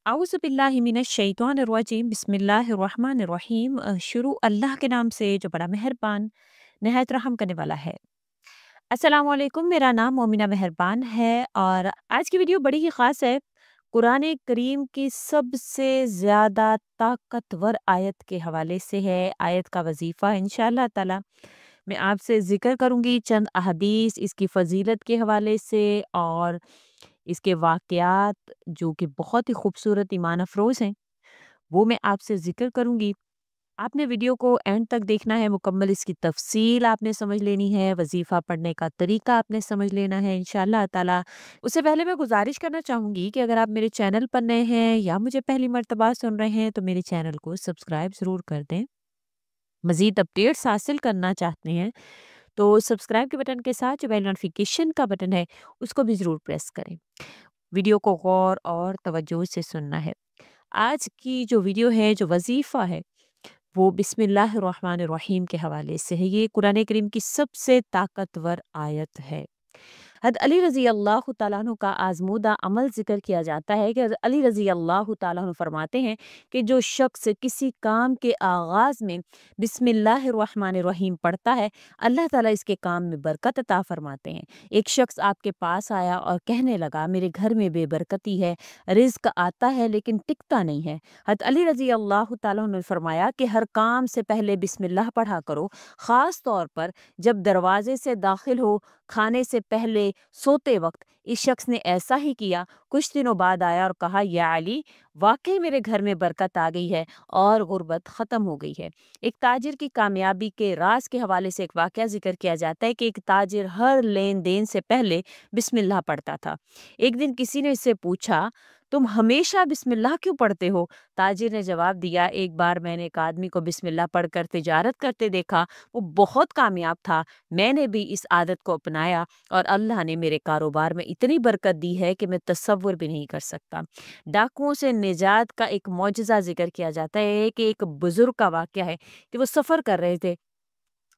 आउज़ुबिल्लाहिमिनश्शैतानिर्रजीम बिस्मिल्लाहिर्रहमानिर्रहीम। शुरू अल्लाह के नाम से जो बड़ा मेहरबान नहायत रहम करने वाला है। अस्सलाम वालेकुम, मेरा नाम मोमिना मेहरबान है और आज की वीडियो बड़ी ही ख़ास है। कुरान करीम की सबसे ज़्यादा ताकतवर आयत के हवाले से है। आयत का वजीफ़ा इंशाअल्लाह ताला मैं आपसे ज़िक्र करूँगी, चंद अहदीस इसकी फ़जीलत के हवाले से और इसके वाक़यात जो कि बहुत ही खूबसूरत ईमान अफ़रोज़ हैं, वो मैं आपसे ज़िक्र करूँगी। आपने वीडियो को एंड तक देखना है, मुकम्मल इसकी तफ़सील आपने समझ लेनी है, वज़ीफ़ा पढ़ने का तरीका आपने समझ लेना है इंशाअल्लाह ताला। उससे पहले मैं गुज़ारिश करना चाहूँगी कि अगर आप मेरे चैनल पर नए हैं या मुझे पहली मर्तबा सुन रहे हैं, तो मेरे चैनल को सब्सक्राइब ज़रूर कर दें। मज़ीद अपडेट्स हासिल करना चाहते हैं, तो सब्सक्राइब के बटन के साथ जो बेल नोटिफ़िकेशन का बटन है, उसको भी ज़रूर प्रेस करें। वीडियो को गौर और तवज्जो से सुनना है। आज की जो वीडियो है, जो वजीफ़ा है, वो बिस्मिल्लाहिर्रहमानिर्रहीम के हवाले से है। ये कुरान करीम की सबसे ताकतवर आयत है। हज़रत अली रज़ी अल्लाह तआला अन्हु का आज़मूदा अमल ज़िक्र किया जाता है कि हज़रत अली रज़ी अल्लाह तआला अन्हु फरमाते हैं कि जो शख्स किसी काम के आगाज़ में बिस्मिल्लाहिर्रहमानिर्रहीम पढ़ता है, अल्लाह ताला इसके काम में बरकत अता फरमाते हैं। एक शख्स आपके पास आया और कहने लगा, मेरे घर में बेबरकती है, रिज़्क आता है लेकिन टिकता नहीं है। हज़रत अली रज़ी अल्लाह तआला अन्हु ने फरमाया कि हर काम से पहले बिस्मिल्लाह पढ़ा करो, ख़ास तौर पर जब दरवाज़े से दाखिल हो, खाने से पहले, सोते वक़्त। इस शख्स ने ऐसा ही किया। कुछ दिनों बाद आया और कहा, या अली, वाक़ई मेरे घर में बरकत आ गई है और गुर्बत ख़त्म हो गई है। एक ताजिर की कामयाबी के राज़ के हवाले से एक वाक़या ज़िक्र किया जाता है कि एक ताजिर हर लेन-देन से पहले बिस्मिल्लाह पढ़ता था। एक दिन किसी ने इससे पूछा, तुम हमेशा बिस्मिल्लाह क्यों पढ़ते हो? ताजिर ने जवाब दिया, एक बार मैंने एक आदमी को बिस्मिल्लाह पढ़कर तिजारत करते देखा, वो बहुत कामयाब था। मैंने भी इस आदत को अपनाया और अल्लाह ने मेरे कारोबार में इतनी बरकत दी है कि मैं तसव्वुर भी नहीं कर सकता। डाकुओं से निजात का एक मौजज़ा ज़िक्र किया जाता है कि एक बुज़ुर्ग का वाक़या है कि वो सफ़र कर रहे थे।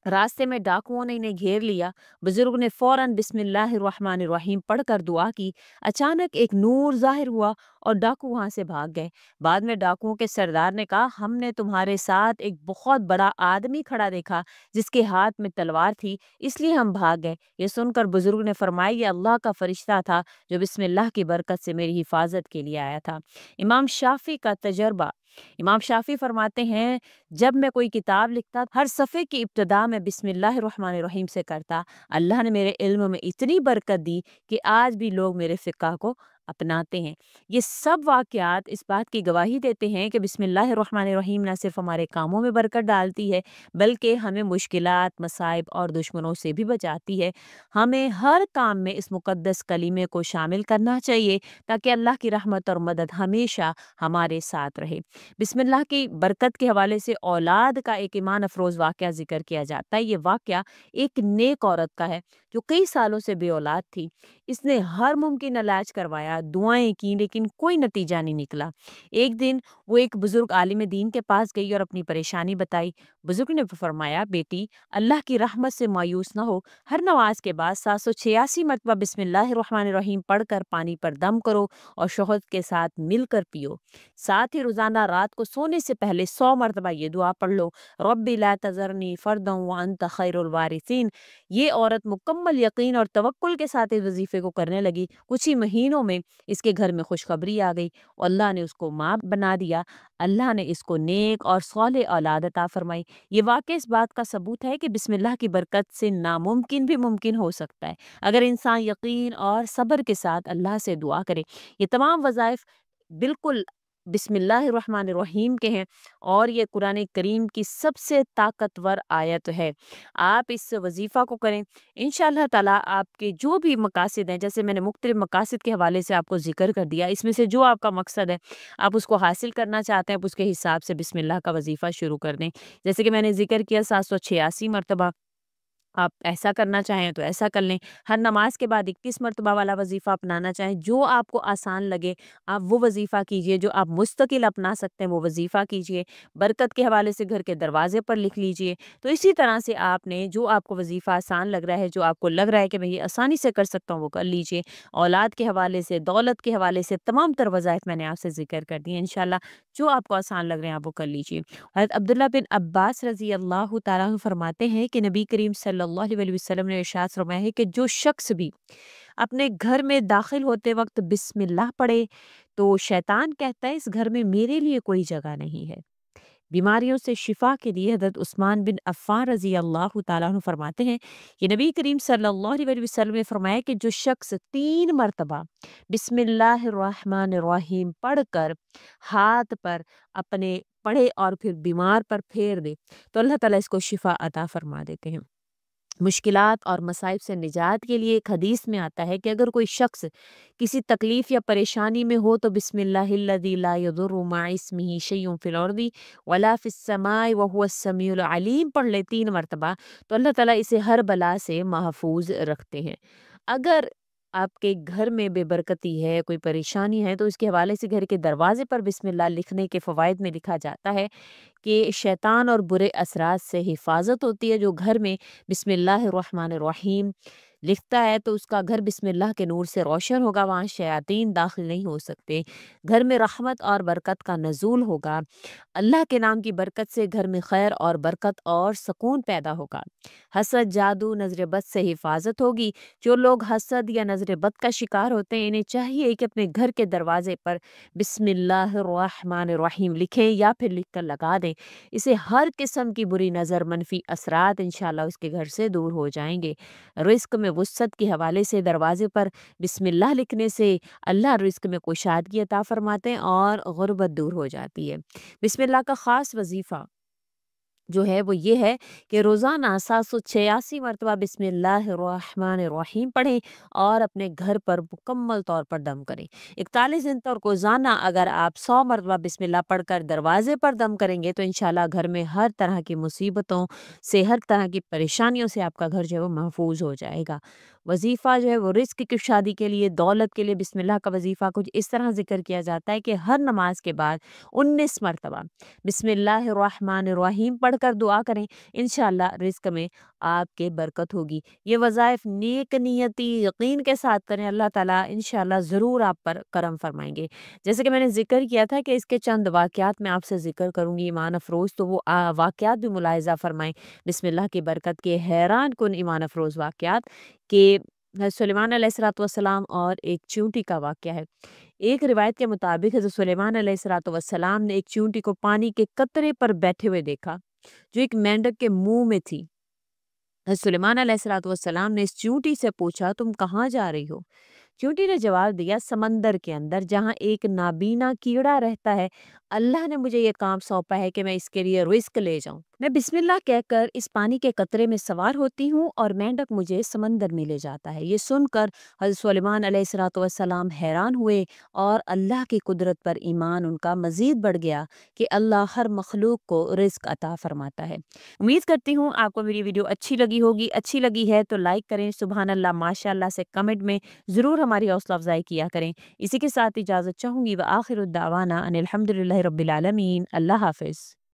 रास्ते में डाकुओं ने इन्हें घेर लिया। बुजुर्ग ने फौरन बिस्मिल्लाहिर्रहमानिर्रहीम पढ़कर दुआ की। अचानक एक नूर ज़ाहिर हुआ और डाकू वहां से भाग गए। बाद में डाकुओं के सरदार ने कहा, हमने तुम्हारे साथ एक बहुत बड़ा आदमी खड़ा देखा जिसके हाथ में तलवार थी, इसलिए हम भाग गए। ये सुनकर बुजुर्ग ने फरमाया, ये अल्लाह का फरिश्ता था जो बिस्मिल्लाह की बरकत से मेरी हिफाजत के लिए आया था। इमाम शाफी का तजर्बा। इमाम शाफी फरमाते हैं, जब मैं कोई किताब लिखता, हर सफ़े की इब्तिदा में बिस्मिल्लाहिर्रहमानिर्रहीम से करता। अल्लाह ने मेरे इल्म में इतनी बरकत दी कि आज भी लोग मेरे फ़िक़्ह को अपनाते हैं। ये सब वाक़यात इस बात की गवाही देते हैं कि बिस्मिल्लाहिर्रहमानिर्रहीम न सिर्फ़ हमारे कामों में बरकत डालती है, बल्कि हमें मुश्किलात, मसाइब और दुश्मनों से भी बचाती है। हमें हर काम में इस मुक़द्दस कलीमे को शामिल करना चाहिए ताकि अल्लाह की रहमत और मदद हमेशा हमारे साथ रहे। बिस्मिल्लाह की बरकत के हवाले से औलाद का एक ईमान अफरोज़ वाक़या ज़िक्र किया जाता है। ये वाक़या एक नेक औरत का है जो कई सालों से बेऔलाद थी। इसने हर मुमकिन इलाज करवाया, दुआएं की, लेकिन कोई नतीजा नहीं निकला। एक दिन वो एक बुज़ुर्ग आलिम दीन के पास गई और अपनी परेशानी बताई। बुज़ुर्ग ने फरमाया, बेटी, अल्लाह की रहमत से मायूस ना हो। हर नमाज के बाद 786 मरतबा बिस्मिल्लाहिर्रहमानिर्रहीम पढ़कर पानी पर दम करो और शहद के साथ मिलकर पियो। साथ ही रोज़ाना रात को सोने से पहले 100 मरतबा ये दुआ पढ़ लो, रब्बी ला तज़रनी फ़र्दन व अंत खैरुल वारिसीन। ये औरत मुकम्मल यकीन और तवक्कुल के साथ इस वजीफ़े को करने लगी। कुछ ही महीनों में इसके घर में खुशखबरी आ गई। अल्लाह ने उसको माँ बना दिया। अल्लाह ने इसको नेक और सौले औलाद अता फरमाई। ये वाक़या इस बात का सबूत है कि बिस्मिल्लाह की बरकत से नामुमकिन भी मुमकिन हो सकता है, अगर इंसान यकीन और सब्र के साथ अल्लाह से दुआ करे। ये तमाम वज़ाइफ बिल्कुल बिस्मिल्लाहिर्रहमानिर्रहीम के हैं और ये कुरान करीम की सबसे ताकतवर आयत है। आप इस वजीफ़ा को करें, इंशाअल्लाह ताला आपके जो भी मकासद हैं, जैसे मैंने मुख्तलिफ मकासद के हवाले से आपको ज़िक्र कर दिया, इसमें से जो आपका मकसद है, आप उसको हासिल करना चाहते हैं, आप उसके हिसाब से बिस्मिल्लाह का वजीफ़ा शुरू कर दें। जैसे कि मैंने ज़िक्र किया 786 मरतबा آپ ایسا کرنا چاہیں تو ایسا کر لیں۔ ہر نماز کے بعد 21 مرتبہ والا وظیفہ اپنانا چاہیں، جو آپ کو آسان لگے آپ وہ وظیفہ کیجئے، جو آپ مستقل اپنا سکتے ہیں وہ وظیفہ کیجئے۔ برکت کے حوالے سے گھر کے دروازے پر لکھ لیجئے۔ تو اسی طرح سے آپ نے جو آپ کو وظیفہ آسان لگ رہا ہے، جو آپ کو لگ رہا ہے کہ میں یہ آسانی سے کر سکتا ہوں، وہ کر لیجئے۔ اولاد کے حوالے سے، دولت کے حوالے سے تمام تر وظائف میں نے آپ سے ذکر کر دی ہیں۔ انشاءاللہ جو آپ کو آسان لگ رہے ہیں آپ وہ کر لیجئے۔ حضرت عبداللہ بن عباس رضی اللہ تعالیٰ عنہ فرماتے ہیں کہ نبی کریم صلی اللہ علیہ وسلم نے ارشاد فرمایا ہے کہ جو شخص بھی اپنے گھر میں داخل ہوتے وقت بسم اللہ پڑھے تو شیطان کہتا ہے اس گھر میں میرے لیے کوئی جگہ نہیں ہے۔ بیماریوں سے شفا کے لیے حضرت عثمان بن عفان رضی اللہ تعالیٰ عنہ فرماتے ہیں کہ نبی کریم صلی اللہ علیہ وسلم نے فرمایا کہ جو شخص 3 مرتبہ بسم اللہ الرحمن الرحیم پڑھ کر ہاتھ پر اپنے پڑھے اور پھر بیمار پر پھیر دے تو اللہ تعالیٰ اس کو شفا عطا فرما دیتے ہیں۔ مشکلات اور مصائب سے نجات کے لیے ایک حدیث میں آتا ہے کہ اگر کوئی شخص کسی تکلیف یا پریشانی میں ہو تو بسم اللہ الذی لا یضر مع اسمہ شیء فی الارض ولا فی السماء وهو السمیع العلیم پڑھ لے 3 مرتبہ تو اللہ تعالیٰ اسے ہر بلا سے محفوظ رکھتے ہیں۔ اگر آپ کے گھر میں بے برکتی ہے، کوئی پریشانی ہے، تو اس کے حوالے سے گھر کے دروازے پر بسم اللہ لکھنے کے فوائد میں لکھا جاتا ہے کہ شیطان اور برے اثرات سے حفاظت ہوتی ہے۔ جو گھر میں بسم اللہ الرحمن الرحیم لکھتا ہے تو اس کا گھر بسم اللہ کے نور سے روشن ہوگا، وہاں شیاطین داخل نہیں ہو سکتے، گھر میں رحمت اور برکت کا نزول ہوگا، اللہ کے نام کی برکت سے گھر میں خیر اور برکت اور سکون پیدا ہوگا، حسد، جادو، نظر بد سے حفاظت ہوگی۔ جو لوگ حسد یا نظر بد کا شکار ہوتے ہیں انہیں چاہیے کہ اپنے گھر کے دروازے پر بسم اللہ الرحمن الرحیم لکھیں یا پھر لکھ کر لگا دیں۔ اسے ہر قسم کی بری نظر، منفی اثرات انشاءاللہ اس کے گھر سے دور ہو جائیں گے۔ رزق میں وسعت کے حوالے سے دروازے پر بسم اللہ لکھنے سے اللہ رزق میں کشادگی عطا فرماتے ہیں اور غربت دور ہو جاتی ہے۔ بسم اللہ کا خاص وظیفہ جو ہے وہ یہ ہے کہ روزانہ 786 مرتبہ بسم اللہ الرحمن الرحیم پڑھیں اور اپنے گھر پر مکمل طور پر دم کریں۔ 41 دن تک روزانہ اگر آپ 100 مرتبہ بسم اللہ پڑھ کر دروازے پر دم کریں گے تو انشاءاللہ گھر میں ہر طرح کی مصیبتوں سے، ہر طرح کی پریشانیوں سے آپ کا گھر جو ہے وہ محفوظ ہو جائے گا۔ وظیفہ جو ہے وہ رزق کی شادی کے لیے، دولت کے لیے بسم اللہ کا وظیفہ کچھ اس طرح ذکر کیا جاتا ہے کہ ہر نماز کے بعد 19 مرتبہ بسم اللہ الرحمن الرحیم پڑھ کر دعا کریں، انشاءاللہ رزق میں آپ کے برکت ہوگی۔ یہ وظائف نیک نیتی یقین کے ساتھ کریں، اللہ تعالیٰ انشاءاللہ ضرور آپ پر کرم فرمائیں گے۔ جیسے کہ میں نے ذکر کیا تھا کہ اس کے چند واقعات میں آپ سے ذکر کروں گی ایمان افروز، تو وہ واقعات بھی ملاحظہ فرمائیں بسم اللہ کی برکت کے، حیران کن ایمان افروز واقعات کہ حضرت سلیمان علیہ الصلوۃ والسلام اور ایک چیونٹی کا واقعہ ہے۔ ایک روایت کے مطابق حضرت سلیمان علیہ الصلوۃ والسلام نے ایک چیونٹی کو پانی کے قطرے پر بیٹھے ہوئے دیکھا جو ایک مینڈک کے منہ میں تھی۔ حضرت سلیمان علیہ الصلوۃ والسلام نے اس چیونٹی سے پوچھا تم کہاں جا رہی ہو؟ چیونٹی نے جواب دیا سمندر کے اندر جہاں ایک نابینا کیڑا رہتا ہے، اللہ نے مجھے یہ کام سونپا ہے کہ میں اس کے لیے رزق لے جاؤں۔ میں بسم اللہ کہہ کر اس پانی کے قطرے میں سوار ہوتی ہوں اور مینڈک مجھے سمندر میں لے جاتا ہے۔ یہ سن کر حضرت سلیمان علیہ الصلوۃ والسلام حیران ہوئے اور اللہ کی قدرت پر ایمان ان کا مزید بڑھ گیا کہ اللہ ہر مخلوق کو رزق عطا فرماتا ہے۔ امید کرتی ہوں آپ کو میری ویڈیو اچھی لگی ہوگی، اچھی لگی ہے تو لائک کریں، سبحان اللہ ماشاء اللہ سے کمنٹ میں ضرور ہماری حوصلہ افزائی کیا کریں۔ اسی کے ساتھ اجازت چاہوں گی، وآخر الدعوانا ان الحمد للہ رب العالمین۔ اللہ حافظ۔